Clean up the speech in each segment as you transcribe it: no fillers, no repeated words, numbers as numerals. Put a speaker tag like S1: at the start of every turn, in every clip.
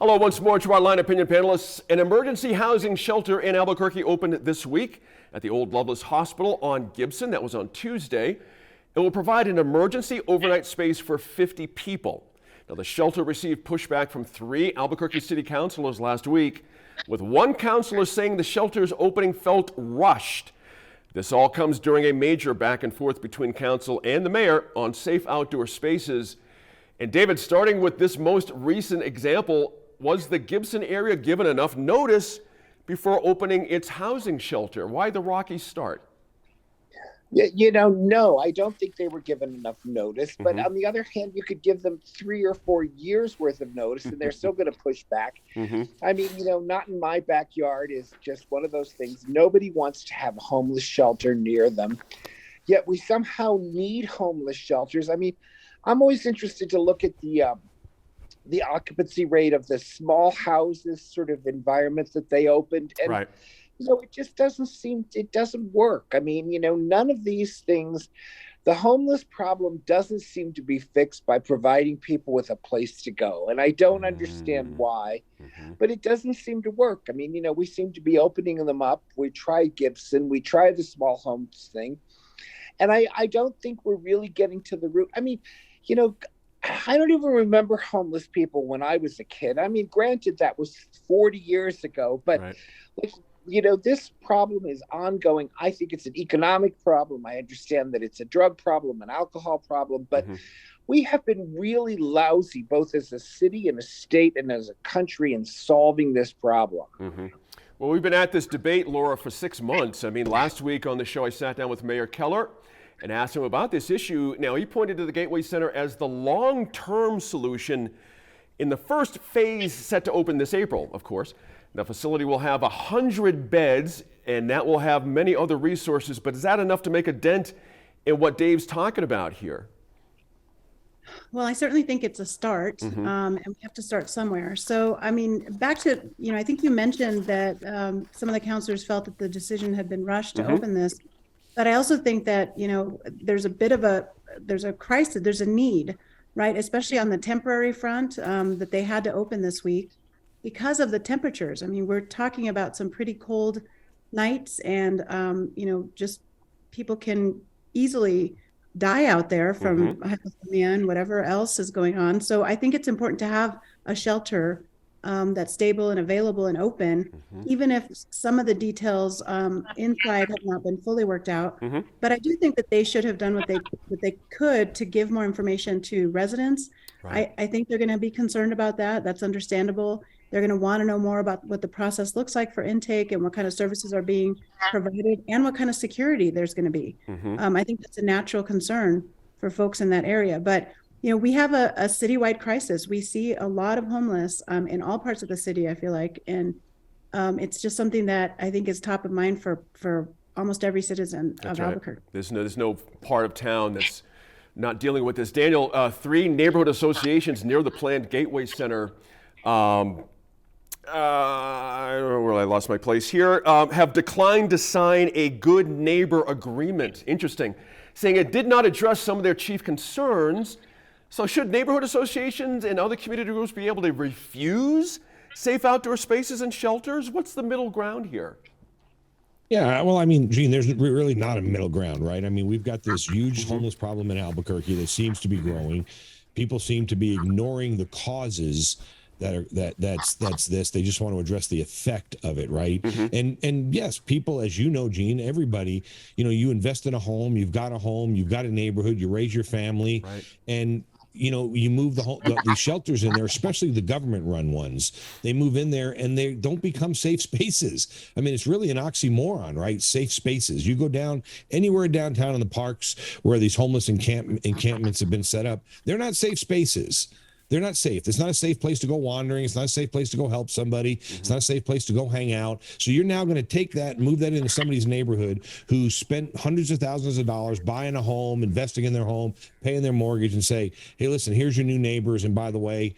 S1: Hello once more to our line opinion panelists. An emergency housing shelter in Albuquerque opened this week at the Old Loveless Hospital on Gibson. That was on Tuesday. It will provide an emergency overnight space for 50 people. Now, the shelter received pushback from 3 Albuquerque city councilors last week, with one councilor saying the shelter's opening felt rushed. This all comes during a major back and forth between council and the mayor on safe outdoor spaces. And David, starting with this most recent example, was the Gibson area given enough notice before opening its housing shelter? Why the rocky start?
S2: No, I don't think they were given enough notice. But on the other hand, you could give them 3 or 4 years worth of notice and they're still going to push back. I mean, not in my backyard is just one of those things. Nobody wants to have a homeless shelter near them. Yet we somehow need homeless shelters. I mean, I'm always interested to look at the occupancy rate of the small houses sort of environments that they opened. And,
S1: Right.
S2: it just it doesn't work. I mean, none of these things, the homeless problem doesn't seem to be fixed by providing people with a place to go. And I don't understand why, but it doesn't seem to work. I mean, we seem to be opening them up. We tried Gibson, we tried the small homes thing. And I don't think we're really getting to the root. I mean, I don't even remember homeless people when I was a kid. I mean, granted, that was 40 years ago, but
S1: Right.
S2: this problem is ongoing. I think it's an economic problem. I understand that it's a drug problem, an alcohol problem, but we have been really lousy, both as a city and a state and as a country, in solving this problem.
S1: Well, we've been at this debate, Laura, for 6 months. I mean, last week on the show, I sat down with Mayor Keller and asked him about this issue. Now, he pointed to the Gateway Center as the long-term solution in the first phase set to open this April, of course. The facility will have 100 beds, and that will have many other resources. But is that enough to make a dent in what Dave's talking about here?
S3: Well, I certainly think it's a start, and we have to start somewhere. So, I mean, back to, I think you mentioned that some of the counselors felt that the decision had been rushed to open this. But I also think that, there's a crisis, there's a need, right? Especially on the temporary front, that they had to open this week because of the temperatures. I mean, we're talking about some pretty cold nights and, just people can easily die out there from hypothermia and whatever else is going on. So I think it's important to have a shelter that's stable and available and open, even if some of the details inside have not been fully worked out. But I do think that they should have done what they could to give more information to residents.
S1: Right.
S3: I think they're going to be concerned about that. That's understandable. They're going to want to know more about what the process looks like for intake and what kind of services are being provided and what kind of security there's going to be. I think that's a natural concern for folks in that area. But we have a citywide crisis. We see a lot of homeless in all parts of the city, I feel like. And it's just something that I think is top of mind for almost every citizen of Albuquerque.
S1: There's no part of town that's not dealing with this. Daniel, 3 neighborhood associations near the planned Gateway Center, I don't know where I lost my place here, have declined to sign a good neighbor agreement. Interesting. Saying it did not address some of their chief concerns. So should neighborhood associations and other community groups be able to refuse safe outdoor spaces and shelters? What's the middle ground here?
S4: Yeah, well, I mean, Gene, there's really not a middle ground, right? I mean, we've got this huge homeless problem in Albuquerque that seems to be growing. People seem to be ignoring the causes that's this. They just want to address the effect of it, right? And yes, people, as you know, Gene, everybody, you invest in a home, you've got a neighborhood, you raise your family,
S1: Right.
S4: and you move these shelters in there, especially the government-run ones. They move in there and they don't become safe spaces. I mean, it's really an oxymoron, right? Safe spaces. You go down anywhere downtown in the parks where these homeless encampments have been set up, they're not safe spaces. They're not safe. It's not a safe place to go wandering. It's not a safe place to go help somebody. It's not a safe place to go hang out. So you're now going to take that and move that into somebody's neighborhood who spent hundreds of thousands of dollars buying a home, investing in their home, paying their mortgage, and say, hey, listen, here's your new neighbors. And by the way,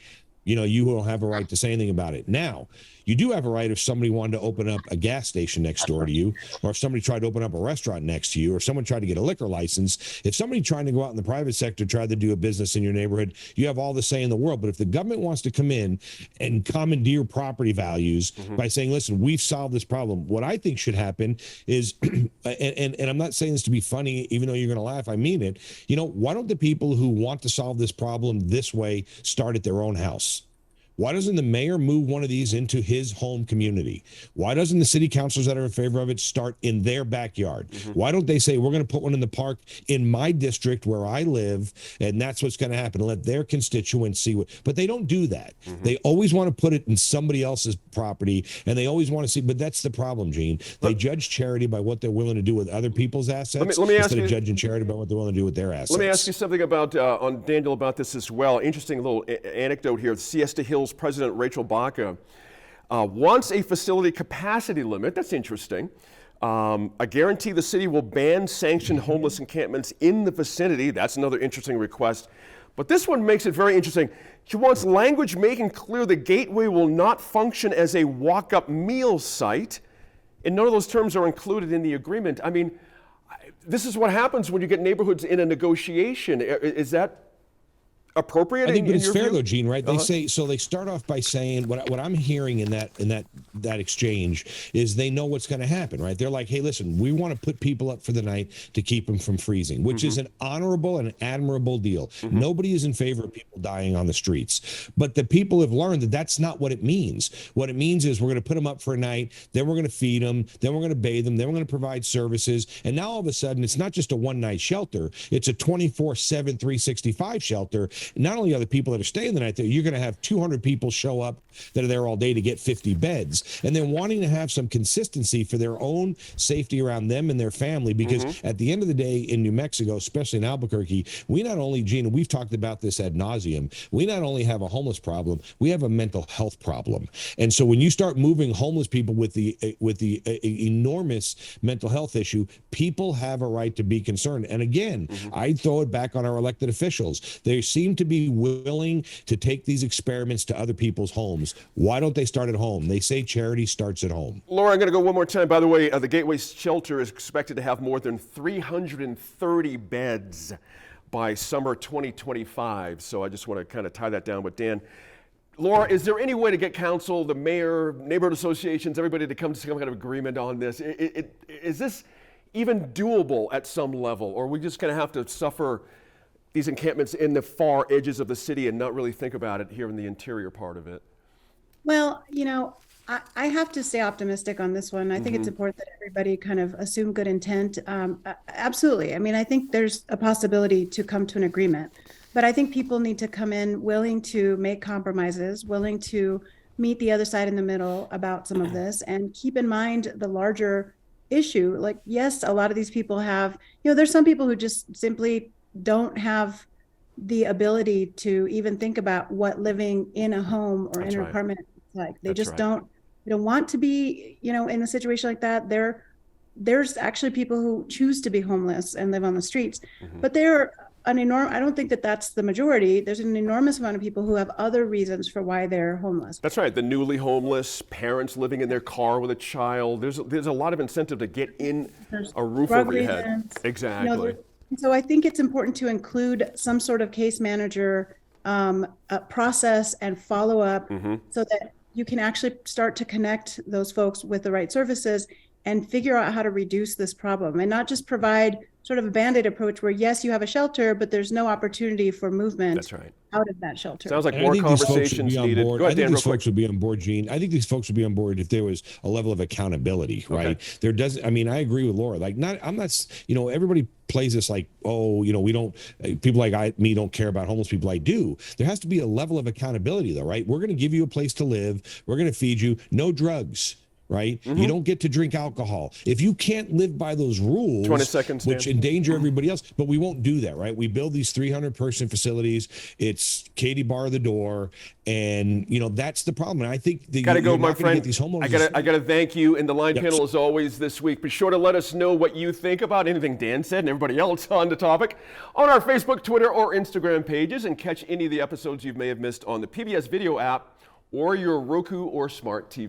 S4: you don't have a right to say anything about it. Now, you do have a right if somebody wanted to open up a gas station next door to you, or if somebody tried to open up a restaurant next to you, or someone tried to get a liquor license. If somebody trying to go out in the private sector tried to do a business in your neighborhood, you have all the say in the world. But if the government wants to come in and commandeer property values by saying, listen, we've solved this problem, what I think should happen is, and I'm not saying this to be funny, even though you're going to laugh, I mean it, why don't the people who want to solve this problem this way start at their own house? Why doesn't the mayor move one of these into his home community? Why doesn't the city councilors that are in favor of it start in their backyard? Why don't they say, we're going to put one in the park in my district where I live, and that's what's going to happen, and let their constituents see what, but they don't do that. They always want to put it in somebody else's property, and they always want to see, but that's the problem, Gene. They judge charity by what they're willing to do with other people's assets
S1: let me ask
S4: instead
S1: you,
S4: of judging charity by what they're willing to do with their assets.
S1: Let me ask you something about, on Daniel, about this as well. Interesting little anecdote here. Siesta Hills President Rachel Baca wants a facility capacity limit. That's interesting. A guarantee the city will ban sanctioned homeless encampments in the vicinity. That's another interesting request. But this one makes it very interesting. She wants language making clear the Gateway will not function as a walk-up meal site, and none of those terms are included in the agreement. I mean, this is what happens when you get neighborhoods in a negotiation. Is that appropriate?
S4: I think, but
S1: in
S4: it's
S1: your
S4: fair
S1: view?
S4: though, Gene, right? They say, so they start off by saying what I'm hearing in that exchange is they know what's going to happen, right? They're like, hey, listen, we want to put people up for the night to keep them from freezing, which is an honorable and admirable deal. Nobody is in favor of people dying on the streets, but the people have learned that that's not what it means. What it means is we're going to put them up for a night, then we're going to feed them, then we're going to bathe them, then we're going to provide services, and now all of a sudden it's not just a one-night shelter, it's a 24/7, 365 shelter. Not only are the people that are staying the night there, you're going to have 200 people show up that are there all day to get 50 beds, and then wanting to have some consistency for their own safety around them and their family, because at the end of the day in New Mexico, especially in Albuquerque, we not only, Gene, and we've talked about this ad nauseum, we not only have a homeless problem, we have a mental health problem. And so when you start moving homeless people with the enormous mental health issue, people have a right to be concerned. And again, I throw it back on our elected officials. They seem to be willing to take these experiments to other people's homes. Why don't they start at home? They say charity starts at home.
S1: Laura, I'm going to go one more time. By the way, the Gateway Shelter is expected to have more than 330 beds by summer 2025. So I just want to kind of tie that down with Dan. Laura, is there any way to get council, the mayor, neighborhood associations, everybody to come to some kind of agreement on this? Is this even doable at some level, or are we just going to have to suffer these encampments in the far edges of the city and not really think about it here in the interior part of it?
S3: Well, I have to stay optimistic on this one. I think it's important that everybody kind of assume good intent. Absolutely. I mean, I think there's a possibility to come to an agreement, but I think people need to come in willing to make compromises, willing to meet the other side in the middle about some of this, and keep in mind the larger issue. Like, yes, a lot of these people have, there's some people who just simply don't have the ability to even think about what living in a home or in an apartment is like. They just don't want to be, in a situation like that. There's actually people who choose to be homeless and live on the streets, but they're I don't think that that's the majority. There's an enormous amount of people who have other reasons for why they're homeless.
S1: That's right. The newly homeless, parents living in their car with a child. There's a lot of incentive to get in a roof over your head. Exactly.
S3: So I think it's important to include some sort of case manager process and follow up so that you can actually start to connect those folks with the right services and figure out how to reduce this problem, and not just provide sort of a Band-Aid approach where, yes, you have a shelter, but there's no opportunity for movement out of that shelter.
S1: Sounds like more conversations needed. Go ahead,
S4: I think
S1: Dan,
S4: these folks would be on board, Gene. I think these folks would be on board if there was a level of accountability, right? There doesn't, I mean, I agree with Laura. Like, I'm not, everybody plays this like, oh, we don't, people like me don't care about homeless people. I do. There has to be a level of accountability though, right? We're going to give you a place to live. We're going to feed you. No drugs. right? You don't get to drink alcohol. If you can't live by those rules,
S1: 20 seconds,
S4: which
S1: Dan.
S4: endanger everybody else, but we won't do that, right? We build these 300-person facilities. It's Katie bar the door, and that's the problem. And I think that
S1: Gotta go,
S4: you're
S1: my
S4: not gonna
S1: friend.
S4: get these homeowners.
S1: I gotta thank you and the line
S4: Yep.
S1: panel as always this week. Be sure to let us know what you think about anything Dan said and everybody else on the topic on our Facebook, Twitter, or Instagram pages, and catch any of the episodes you may have missed on the PBS video app or your Roku or smart TV.